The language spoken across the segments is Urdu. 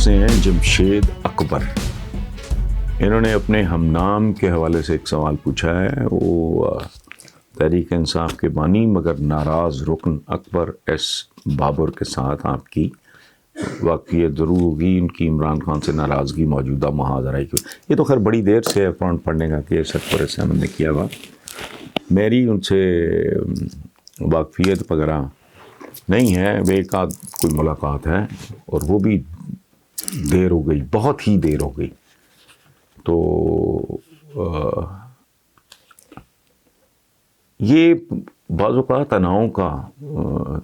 سے ہیں جمشید اکبر. انہوں نے اپنے ہم نام کے حوالے سے ایک سوال پوچھا ہے. وہ تحریک انصاف کے بانی مگر ناراض رکن اکبر ایس بابر کے ساتھ آپ کی واقعیت ضرور ہوگی. ان کی عمران خان سے ناراضگی موجودہ محاذرہ کی. یہ تو خیر بڑی دیر سے فرانٹ پڑھنے کا کہ اکبر ایس احمد نے کیا ہوا. میری ان سے واقفیت وغیرہ نہیں ہے. ایک آدھ کوئی ملاقات ہے اور وہ بھی دیر ہو گئی, بہت ہی دیر ہو گئی. تو یہ بعض اوقات تناؤ کا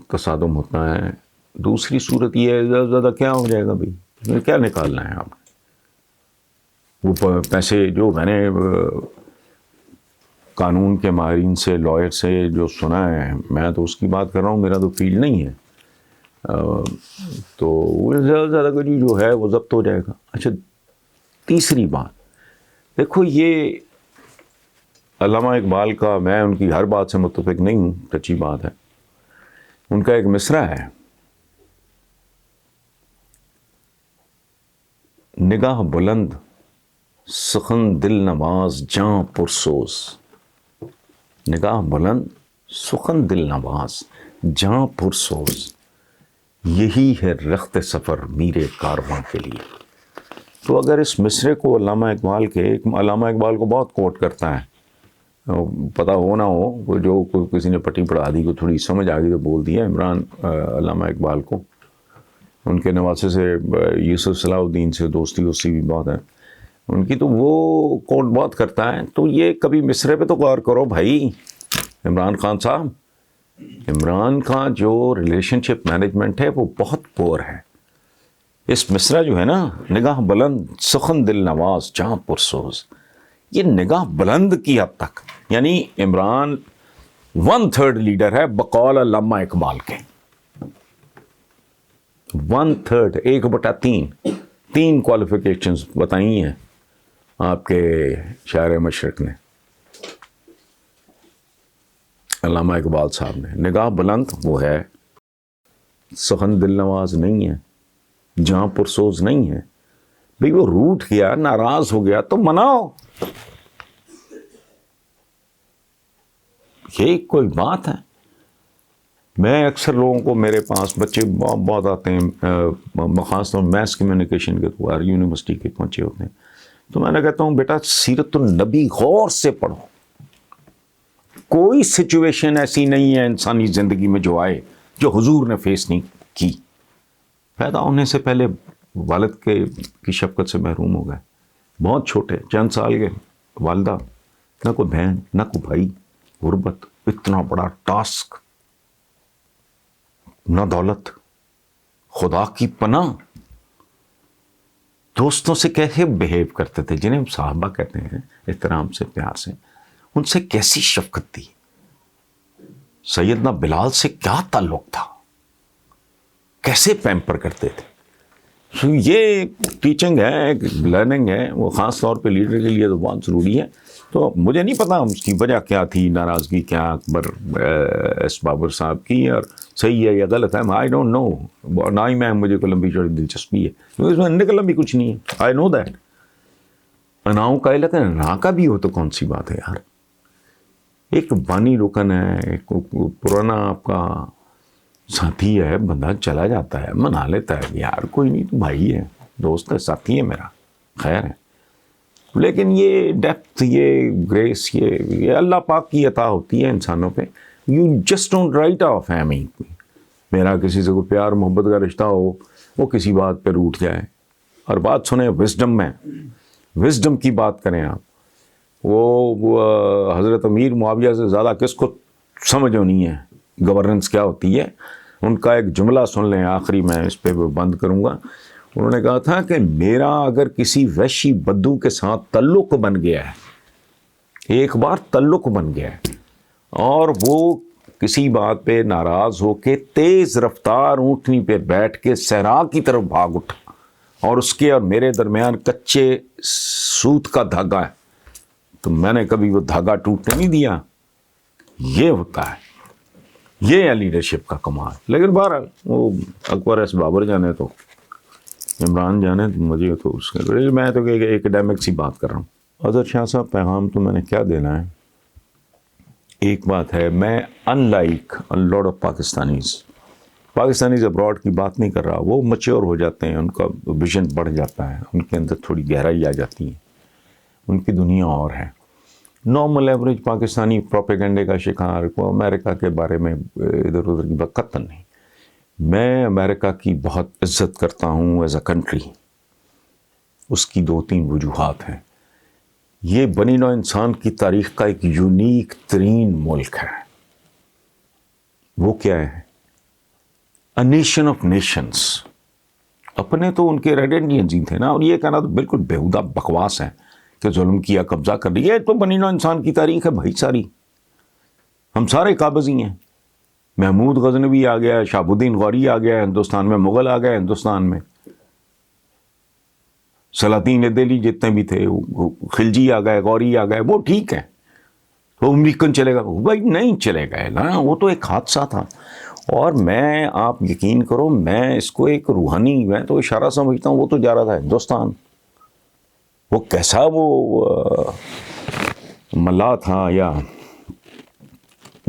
تصادم ہوتا ہے. دوسری صورت یہ ہے زیادہ زیادہ کیا ہو جائے گا بھائی, کیا نکالنا ہے آپ نے. وہ پیسے جو میں نے قانون کے ماہرین سے, لائر سے جو سنا ہے, میں تو اس کی بات کر رہا ہوں, میرا تو فیلڈ نہیں ہے. تو وہ زیادہ سے زیادہ جو ہے وہ ضبط ہو جائے گا. اچھا, تیسری بات دیکھو, یہ علامہ اقبال کا, میں ان کی ہر بات سے متفق نہیں ہوں, سچی بات ہے. ان کا ایک مصرع ہے, نگاہ بلند سخن دل نواز جاں پرسوز. نگاہ بلند سخن دل نواز جاں پرسوز, یہی ہے رخت سفر میرے کارواں کے لیے. تو اگر اس مصرے کو علامہ اقبال علامہ اقبال کو بہت کوٹ کرتا ہے, پتہ ہو نہ ہو, جو کسی نے پٹی پڑھا دی, کو تھوڑی سمجھ آ گئی تو بول دیا. عمران علامہ اقبال کو ان کے نواسے سے, یوسف صلاح الدین سے دوستی بھی بہت ہے ان کی, تو وہ کوٹ بہت کرتا ہے. تو یہ کبھی مصرے پہ تو غور کرو بھائی. عمران خان صاحب, عمران خان جو ریلیشن شپ مینجمنٹ ہے وہ بہت پور ہے. اس مصرع جو ہے نا, نگاہ بلند سخن دل نواز جاں پرسوز, یہ نگاہ بلند کی حد تک, یعنی عمران 1/3 لیڈر ہے بقول علامہ اقبال کے. 1/3, 1/3, 3 کوالیفیکیشنز بتائی ہیں آپ کے شاعر مشرق نے, علامہ اقبال صاحب نے. نگاہ بلند وہ ہے, سخن دل نواز نہیں ہے, جہاں پرسوز نہیں ہے. بھئی وہ روٹ گیا, ناراض ہو گیا تو مناؤ. یہ کوئی بات ہے. میں اکثر لوگوں کو, میرے پاس بچے بہت آتے ہیں, خاص طور میس کمیونیکیشن کے تو یونیورسٹی کے پہنچے ہوتے ہیں, تو میں نے کہتا ہوں بیٹا سیرت النبی غور سے پڑھو. کوئی سچویشن ایسی نہیں ہے انسانی زندگی میں جو آئے جو حضور نے فیس نہیں کی. پیدا ہونے سے پہلے والد کی شفقت سے محروم ہو گئے, بہت چھوٹے, چند سال کے, والدہ, نہ کوئی بہن نہ کوئی بھائی, غربت, اتنا بڑا ٹاسک, نہ دولت, خدا کی پناہ. دوستوں سے کیسے بہیو کرتے تھے, جنہیں صحابہ کہتے ہیں احترام سے, پیار سے, ان سے کیسی شفقت تھی. سیدنا بلال سے کیا تعلق تھا, کیسے پیمپر کرتے تھے. یہ ٹیچنگ ہے, لرننگ ہے, وہ خاص طور پہ لیڈر کے لیے تو بہت ضروری ہے. تو مجھے نہیں پتا اس کی وجہ کیا تھی, ناراضگی کیا اکبر ایس بابر صاحب کی, اور صحیح ہے یا غلط ہے, آئی ڈونٹ نو. نہ ہی میں, مجھے کوئی لمبی چوڑی دلچسپی ہے, کیونکہ اس میں نکلنا بھی کچھ نہیں ہے. آئی نو دیٹ. اناؤں کا علاقہ نا کا بھی ہو تو کون سی بات ہے یار. ایک بانی رکن ہے, ایک پرانا آپ کا ساتھی ہے, بندہ چلا جاتا ہے, منا لیتا ہے یار, کوئی نہیں, تو بھائی ہے, دوست ہے, ساتھی ہے میرا, خیر ہے. لیکن یہ ڈیپتھ, یہ گریس, یہ اللہ پاک کی عطا ہوتی ہے انسانوں پہ. You just don't write of Hamming. میرا کسی سے کوئی پیار محبت کا رشتہ ہو, وہ کسی بات پہ روٹ جائے. اور بات سنیں وزڈم میں, وزڈم کی بات کریں آپ. وہ حضرت امیر معاویہ سے زیادہ کس کو سمجھ ہونی ہے گورننس کیا ہوتی ہے. ان کا ایک جملہ سن لیں, آخری میں اس پہ بند کروں گا. انہوں نے کہا تھا کہ میرا اگر کسی وحشی بدو کے ساتھ تعلق بن گیا ہے, ایک بار تعلق بن گیا ہے, اور وہ کسی بات پہ ناراض ہو کے تیز رفتار اونٹنی پہ بیٹھ کے صحرا کی طرف بھاگ اٹھا, اور اس کے اور میرے درمیان کچے سوت کا دھاگا ہے, تو میں نے کبھی وہ دھاگا ٹوٹنے نہیں دیا. یہ ہوتا ہے, یہ ہے لیڈرشپ کا کمال. لیکن بہرحال وہ اکبر ایس بابر جانے تو عمران جانے مجھے تو اس کے میں تو ایکڈیمک سی بات کر رہا ہوں. اظہر شاہ صاحب پیغام تو میں نے کیا دینا ہے. ایک بات ہے, میں in like lot of Pakistanis abroad کی بات نہیں کر رہا. وہ میچور ہو جاتے ہیں, ان کا ویژن بڑھ جاتا ہے, ان کے اندر تھوڑی گہرائی آ جاتی ہے, ان کی دنیا اور ہے. نارمل ایوریج پاکستانی پروپیگنڈے کا شکار کو امریکہ کے بارے میں ادھر ادھر کی بات قطعاً نہیں. میں امریکہ کی بہت عزت کرتا ہوں ایز اے کنٹری. اس کی 2-3 وجوہات ہیں. یہ بنی نوع انسان کی تاریخ کا ایک یونیک ترین ملک ہے. وہ کیا ہے؟ A nation of nations. اپنے تو ان کے ریڈ انڈینز ہی تھے نا, اور یہ کہنا تو بالکل بیہودہ بکواس ہے کہ ظلم کیا, قبضہ کر لیا. یہ تو بنی نوع انسان کی تاریخ ہے بھائی ساری. ہم سارے قابض ہی ہیں. محمود غزنوی آ گیا, شہاب الدین غوری آ گیا ہندوستان میں, مغل آ گئے ہندوستان میں, سلاطین دہلی جتنے بھی تھے, خلجی آ گئے, غوری آ گئے. وہ ٹھیک ہے, وہ امریکن چلے گا بھائی, نہیں چلے گئے نا, وہ تو ایک حادثہ تھا. اور میں, آپ یقین کرو, میں اس کو ایک روحانی, میں تو اشارہ سمجھتا ہوں, وہ تو جا رہا تھا ہندوستان. وہ کیسا وہ ملا تھا, یا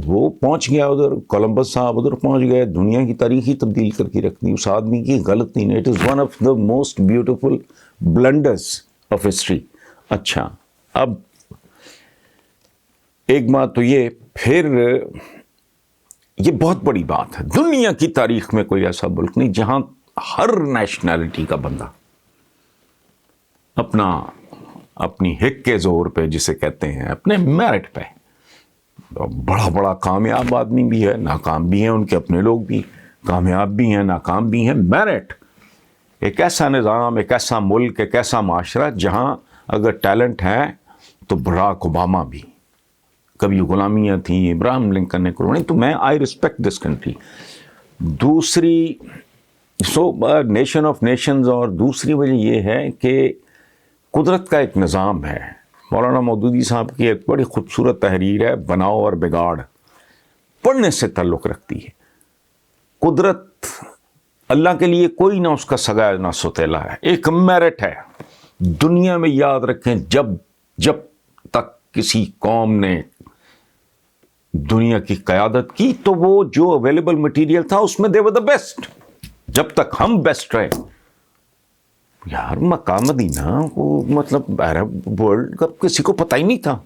وہ پہنچ گیا ادھر, کولمبس صاحب ادھر پہنچ گئے, دنیا کی تاریخ ہی تبدیل کر کے رکھ دی. اس آدمی کی غلطی نہیں. It is one of the most beautiful blunders of history. اچھا, اب ایک بات تو یہ, پھر یہ بہت بڑی بات ہے, دنیا کی تاریخ میں کوئی ایسا ملک نہیں جہاں ہر نیشنلٹی کا بندہ اپنی حق کے زور پہ, جسے کہتے ہیں اپنے میرٹ پہ, بڑا بڑا کامیاب آدمی بھی ہے, ناکام بھی ہیں, ان کے اپنے لوگ بھی کامیاب بھی ہیں, ناکام بھی ہیں. میرٹ, ایک ایسا نظام, ایک ایسا ملک, ایک ایسا معاشرہ جہاں اگر ٹیلنٹ ہے تو براک اوباما بھی, کبھی غلامیاں تھیں, ابراہم لنکن نے قربانی. تو میں آئی رسپیکٹ دس کنٹری. دوسری, نیشن آف نیشنز, اور دوسری وجہ یہ ہے کہ قدرت کا ایک نظام ہے. مولانا مودودی صاحب کی ایک بڑی خوبصورت تحریر ہے, بناؤ اور بگاڑ, پڑھنے سے تعلق رکھتی ہے. قدرت, اللہ کے لیے کوئی نہ اس کا سگا نہ سوتیلا ہے, ایک میرٹ ہے. دنیا میں یاد رکھیں, جب تک کسی قوم نے دنیا کی قیادت کی تو وہ جو اویلیبل مٹیریل تھا اس میں دے ور دا بیسٹ. جب تک ہم بیسٹ رہے, یار مقام مدینہ وہ مطلب عرب ورلڈ کا کسی کو پتہ ہی نہیں تھا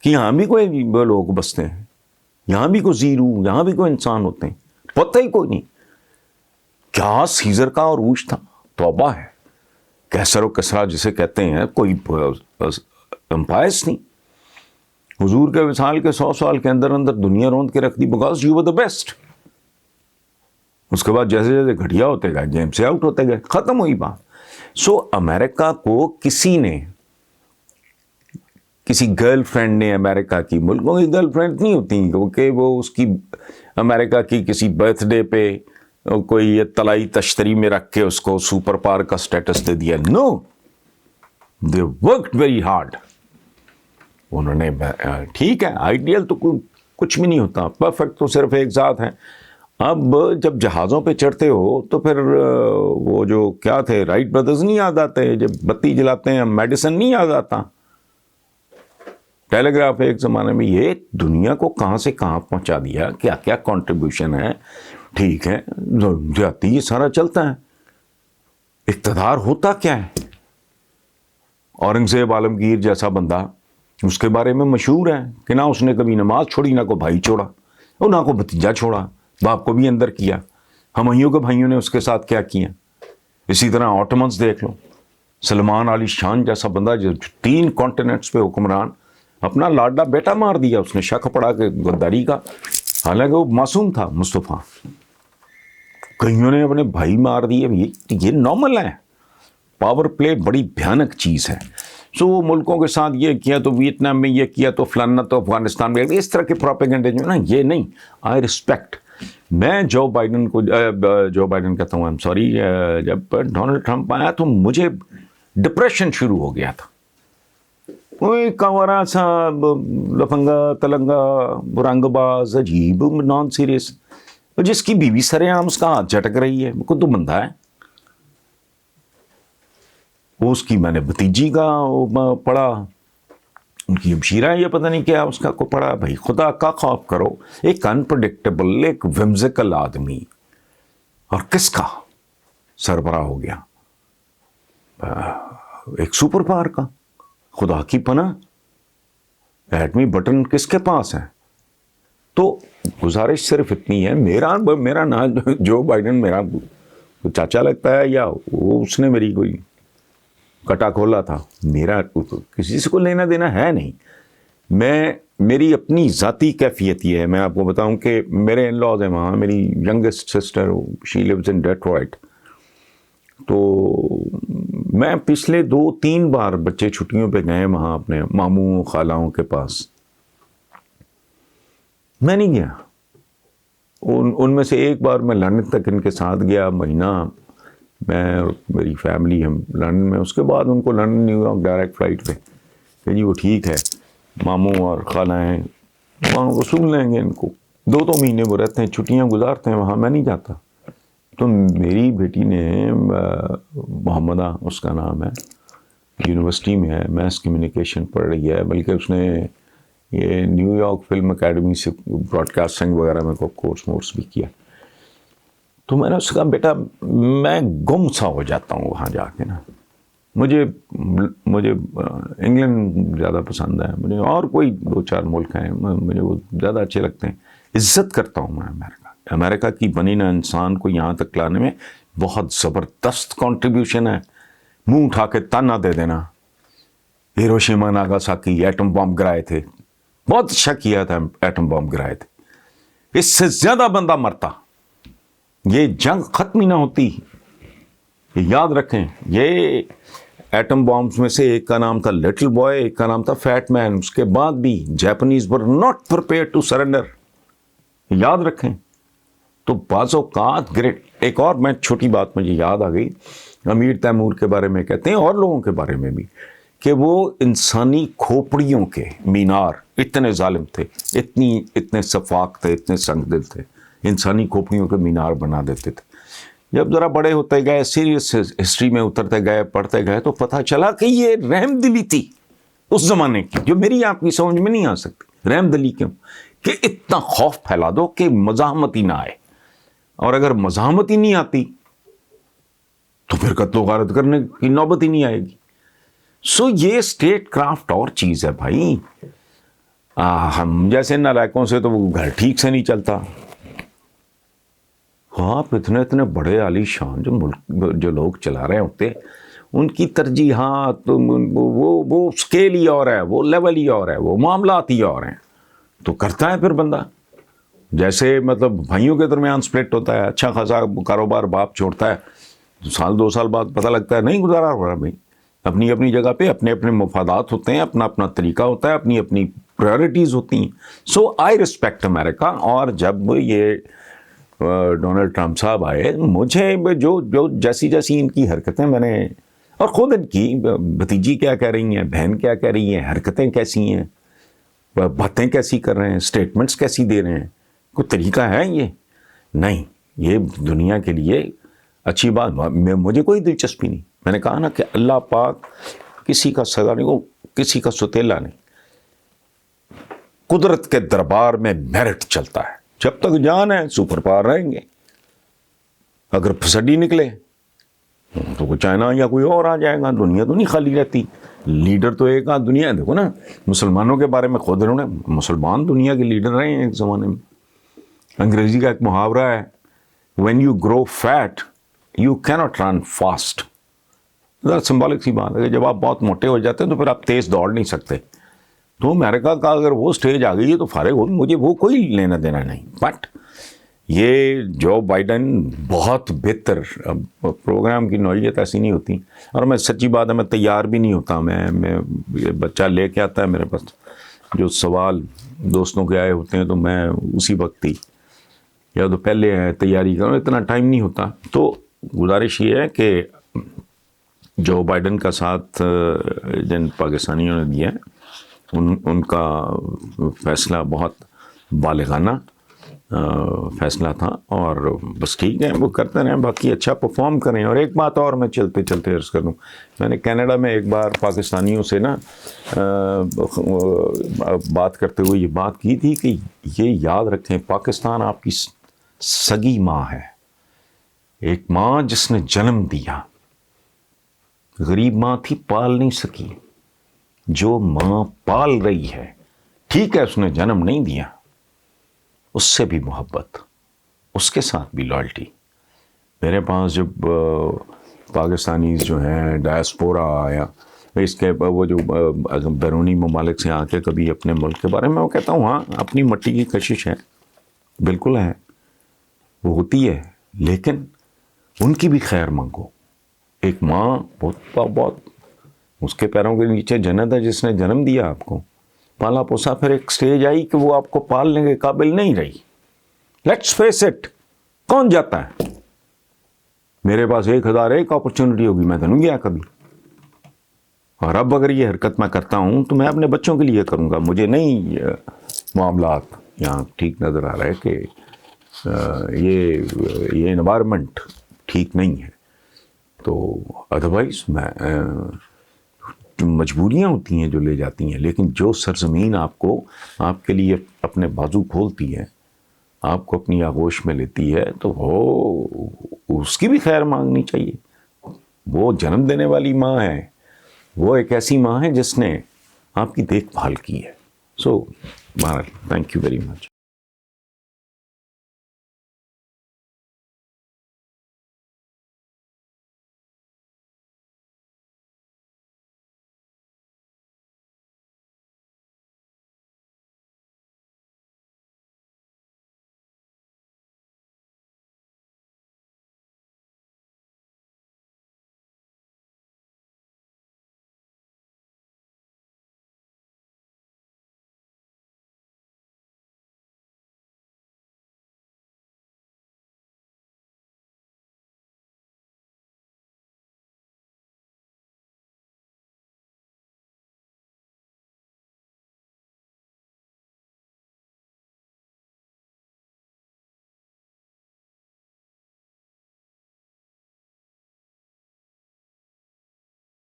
کہ یہاں بھی کوئی لوگ بستے ہیں, یہاں بھی کوئی زیرو, یہاں بھی کوئی انسان ہوتے ہیں, پتہ ہی کوئی نہیں. کیا سیزر کا عروج تھا, توبہ ہے. کیسر و کسرا جسے کہتے ہیں, کوئی امپائرس نہیں. حضور کے وصال کے 100 سال کے اندر دنیا روند کے رکھ دی, because you were the best. اس کے بعد جیسے جیسے گھٹیا ہوتے گئے, گیم سے آؤٹ ہوتے گئے, ختم ہوئی بات. سو امریکہ کو کسی نے, کسی گرل فرینڈ نے, امریکہ کی, ملکوں کی گرل فرینڈ نہیں ہوتی کیونکہ وہ اس کی امریکہ کی کسی برتھ ڈے پہ کوئی طلائی تشتری میں رکھ کے اس کو سپر پاور کا سٹیٹس دے دیا. نو, دے ورکڈ ویری ہارڈ. انہوں نے, ٹھیک ہے, آئیڈیل تو کچھ بھی نہیں ہوتا, پرفیکٹ تو صرف ایک ذات ہے. اب جب جہازوں پہ چڑھتے ہو تو پھر وہ جو کیا تھے, رائٹ بردرز نہیں یاد آتے, جب بتی جلاتے ہیں میڈیسن نہیں یاد آتا, ٹیلی گراف ایک زمانے میں. یہ دنیا کو کہاں سے کہاں پہنچا دیا, کیا کیا کنٹریبیوشن ہے. ٹھیک ہے, جاتی یہ سارا چلتا ہے. اقتدار ہوتا کیا ہے؟ اورنگزیب عالمگیر جیسا بندہ, اس کے بارے میں مشہور ہے کہ نہ اس نے کبھی نماز چھوڑی, نہ کو بھائی چھوڑا, اور نہ کو بھتیجا چھوڑا, باپ کو بھی اندر کیا. ہمائیوں کے بھائیوں نے اس کے ساتھ کیا کیا. اسی طرح آٹومنز دیکھ لو, سلمان علی شان جیسا بندہ جو 3 کانٹیننٹس پہ حکمران, اپنا لاڈلا بیٹا مار دیا اس نے, شک پڑا کہ غداری کا, حالانکہ وہ معصوم تھا مصطفیٰ. کئیوں نے اپنے بھائی مار دیے. یہ نارمل ہے. پاور پلے بڑی بھیانک چیز ہے. سو وہ ملکوں کے ساتھ یہ کیا تو ویتنام میں یہ کیا تو فلانا تو افغانستان میں, اس طرح کے پروپیگنڈے جو نا, یہ نہیں. I respect. میں جو بائیڈن کہتا ہوں, سوری, جب ڈونلڈ ٹرمپ آیا تو مجھے ڈپریشن شروع ہو گیا تھا. کوئی کنورا سا لفنگا تلنگا برنگ باز عجیب نان سیریس, جس کی بیوی سر عام اس کا ہاتھ جھٹک رہی ہے. کوئی تو بندہ ہے, اس کی میں نے بھتیجی کا پڑھا، ان کی ہمشیرہ یہ پتہ نہیں کیا اس کا کو پڑھا. بھائی خدا کا خوف کرو. ایک انپریڈکٹیبل، ایک ومزیکل آدمی، اور کس کا سربراہ ہو گیا؟ ایک سپر پاور کا. خدا کی پناہ، ایٹمی بٹن کس کے پاس ہے؟ تو گزارش صرف اتنی ہے، میرا نام جو بائیڈن میرا چاچا لگتا ہے یا وہ اس نے میری کوئی کٹا کھولا تھا، میرا کسی سے کو لینا دینا ہے نہیں. میری اپنی ذاتی کیفیت یہ ہے. میں آپ کو بتاؤں کہ میرے ان لاز ہیں وہاں، میری ینگسٹ سسٹر شی لیوز ان ڈیٹرائٹ. تو میں پچھلے 2-3 بار بچے چھٹیوں پہ گئے وہاں اپنے ماموں خالاؤں کے پاس. میں نہیں گیا. ان میں سے ایک بار میں لندن تک ان کے ساتھ گیا، مہینہ میں اور میری فیملی ہم لندن میں. اس کے بعد ان کو London new York direct flight پہ کہ جی وہ ٹھیک ہے، ماموں اور خالائیں وہاں وصول لیں گے ان کو. 2 مہینے وہ رہتے ہیں، چھٹیاں گزارتے ہیں وہاں. میں نہیں جاتا. تو میری بیٹی نے محمدہ اس کا نام ہے، یونیورسٹی میں ہے، میس کمیونیکیشن پڑھ رہی ہے، بلکہ اس نے یہ نیو یارک فلم اکیڈمی سے براڈ کاسٹنگ وغیرہ میں کو کورس بھی کیا. تو میں نے اس کا بیٹا میں گم سا ہو جاتا ہوں وہاں جا کے نا. مجھے انگلینڈ زیادہ پسند ہے، مجھے اور کوئی 2-4 ملک ہیں مجھے وہ زیادہ اچھے لگتے ہیں. عزت کرتا ہوں میں امریکہ کی بنی نہ انسان کو یہاں تک لانے میں بہت زبردست کنٹریبیوشن ہے. منہ اٹھا کے تانا دے دینا، ہیروشیما ناگاساکی ایٹم بم گرائے تھے، بہت اچھا کیا تھا ایٹم بم گرائے تھے، اس سے زیادہ بندہ مرتا، یہ جنگ ختم ہی نہ ہوتی. یاد رکھیں، یہ ایٹم بامز میں سے ایک کا نام تھا لٹل بوائے، ایک کا نام تھا فیٹ مین. اس کے بعد بھی Japanese were not prepared to surrender. یاد رکھیں. تو بعض اوقات گریٹ. ایک اور میں چھوٹی بات مجھے یاد آ گئی، امیر تیمور کے بارے میں کہتے ہیں اور لوگوں کے بارے میں بھی، کہ وہ انسانی کھوپڑیوں کے مینار اتنے ظالم تھے، اتنے صفاق تھے، اتنے سنگ دل تھے، انسانی کھوپڑیوں کے مینار بنا دیتے تھے. جب ذرا بڑے ہوتے گئے، سیریس ہسٹری میں اترتے گئے، پڑھتے گئے، تو پتہ چلا کہ یہ رحم دلی تھی اس زمانے کی، جو میری آپ کی سمجھ میں نہیں آ سکتی. رحم دلی کیوں؟ کہ اتنا خوف پھیلا دو کہ مزاحمت ہی نہ آئے، اور اگر مزاحمت ہی نہیں آتی تو پھر قتل و غارت کرنے کی نوبت ہی نہیں آئے گی. سو یہ اسٹیٹ کرافٹ اور چیز ہے بھائی. ہم جیسے نالائقوں سے تو وہ گھر ٹھیک سے نہیں چلتا. آپ اتنے بڑے عالی شان جو لوگ چلا رہے ہوتے، ان کی ترجیحات وہ اسکیل ہی اور ہے، وہ لیول ہی اور ہے، وہ معاملات ہی اور ہیں. تو کرتا ہے پھر بندہ. جیسے مطلب بھائیوں کے درمیان سپلٹ ہوتا ہے، اچھا خاصا کاروبار باپ چھوڑتا ہے، 2 سال بعد پتہ لگتا ہے نہیں گزارا ہو رہا. بھائی اپنی اپنی جگہ پہ اپنے مفادات ہوتے ہیں، اپنا طریقہ ہوتا ہے، اپنی پرائرٹیز ہوتی ہیں. سو آئی ریسپیکٹ امریکہ. اور جب یہ ڈونلڈ ٹرمپ صاحب آئے، مجھے جو جیسی ان کی حرکتیں میں نے، اور خود ان کی بھتیجی کیا کہہ رہی ہیں، بہن کیا کہہ رہی ہیں، حرکتیں کیسی ہیں، باتیں کیسی کر رہے ہیں، اسٹیٹمنٹس کیسی دے رہے ہیں، کوئی طریقہ ہے یہ؟ نہیں. یہ دنیا کے لیے اچھی بات. مجھے کوئی دلچسپی نہیں. میں نے کہا نا کہ اللہ پاک کسی کا سزا نہیں، وہ کسی کا ستیلا نہیں. قدرت کے دربار میں میرٹ چلتا ہے. جب تک جان ہے سپر پاور رہیں گے. اگر پھسڈی نکلے تو کوئی چائنا یا کوئی اور آ جائے گا. دنیا تو نہیں خالی رہتی. لیڈر تو ایک آدھ دنیا ہے. دیکھو نا مسلمانوں کے بارے میں خود انہوں نے، مسلمان دنیا کے لیڈر رہے ہیں ایک زمانے میں. انگریزی کا ایک محاورہ ہے، when you grow fat you cannot run fast. ذرا سمبولک سی بات ہے کہ جب آپ بہت موٹے ہو جاتے ہیں تو پھر آپ تیز دوڑ نہیں سکتے. تو امریکہ کا اگر وہ سٹیج آ گئی ہے تو فارغ ہو، مجھے وہ کوئی لینا دینا نہیں. بٹ یہ جو بائیڈن بہت بہتر پروگرام کی نوعیت ایسی نہیں ہوتی. اور میں سچی بات ہے، میں تیار بھی نہیں ہوتا. میں بچہ لے کے آتا ہے میرے پاس، جو سوال دوستوں کے آئے ہوتے ہیں تو میں اسی وقت ہی یا تو پہلے تیاری کروں. اتنا ٹائم نہیں ہوتا. تو گزارش یہ ہے کہ جو بائیڈن کا ساتھ جن پاکستانیوں نے دیا ہے، ان کا فیصلہ بہت بالغانہ فیصلہ تھا، اور بس ٹھیک ہے وہ کرتے رہیں، باقی اچھا پرفارم کریں. اور ایک بات اور میں چلتے چلتے عرض کر دوں، میں نے کینیڈا میں ایک بار پاکستانیوں سے نا بات کرتے ہوئے یہ بات کی تھی کہ یہ یاد رکھیں پاکستان آپ کی سگی ماں ہے، ایک ماں جس نے جنم دیا. غریب ماں تھی، پال نہیں سکی. جو ماں پال رہی ہے، ٹھیک ہے اس نے جنم نہیں دیا، اس سے بھی محبت، اس کے ساتھ بھی لائلٹی. میرے پاس جب پاکستانیز جو ہیں ڈائسپورا آیا، اس کے وہ جو بیرونی ممالک سے آ کے کبھی اپنے ملک کے بارے میں، وہ کہتا ہوں ہاں اپنی مٹی کی کشش ہے، بالکل ہے، وہ ہوتی ہے، لیکن ان کی بھی خیر مانگو. ایک ماں بہت اس کے پیروں کے نیچے جنت ہے، جس نے جنم دیا آپ کو، پالا پوسا، پھر ایک سٹیج آئی کہ وہ آپ کو پالنے کے قابل نہیں رہی. لیٹس فیس اٹ، کون جاتا ہے؟ میرے پاس 1001 اپرچونٹی ہوگی، میں تو نہیں گیا کبھی. اور اب اگر یہ حرکت میں کرتا ہوں تو میں اپنے بچوں کے لیے کروں گا. مجھے نہیں معاملات یہاں ٹھیک نظر آ رہا ہے کہ یہ انوائرمنٹ ٹھیک نہیں ہے. تو ادروائز میں مجبوریاں ہوتی ہیں جو لے جاتی ہیں، لیکن جو سرزمین آپ کو آپ کے لیے اپنے بازو کھولتی ہے، آپ کو اپنی آغوش میں لیتی ہے، تو وہ اس کی بھی خیر مانگنی چاہیے. وہ جنم دینے والی ماں ہے، وہ ایک ایسی ماں ہے جس نے آپ کی دیکھ بھال کی ہے. سو بہرحال تھینک یو ویری مچ.